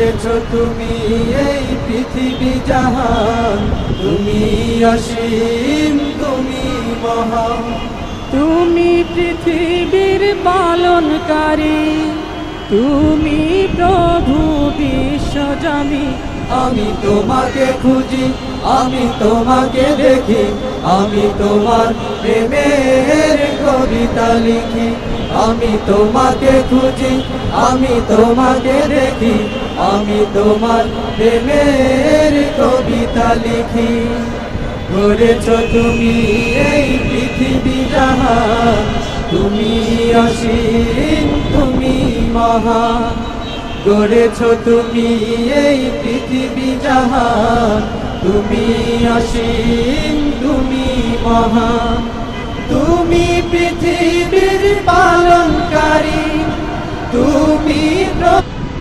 গড়েছো তুমি এই পৃথিবী জাহান, তুমি অসীম, তুমি মহান। তুমি পৃথিবীর পালনকারী, তুমি প্রভু বিশ্বজামি। আমি তোমাকে খুঁজি, আমি তোমাকে দেখি, আমি তোমার প্রেমের কবিতা লিখি। আমি তোমাকে খুঁজি, আমি তোমাকে দেখি, আমি তোমার প্রেমের কবিতা লিখি। গড়েছো তুমি এই পৃথিবী জাহান, তুমি অসীম, তুমি মহান। গড়েছো তুমি এই পৃথিবী জাহান, তুমি অসীম, তুমি মহান। তুমি পৃথিবীর পালনকারী, তুমি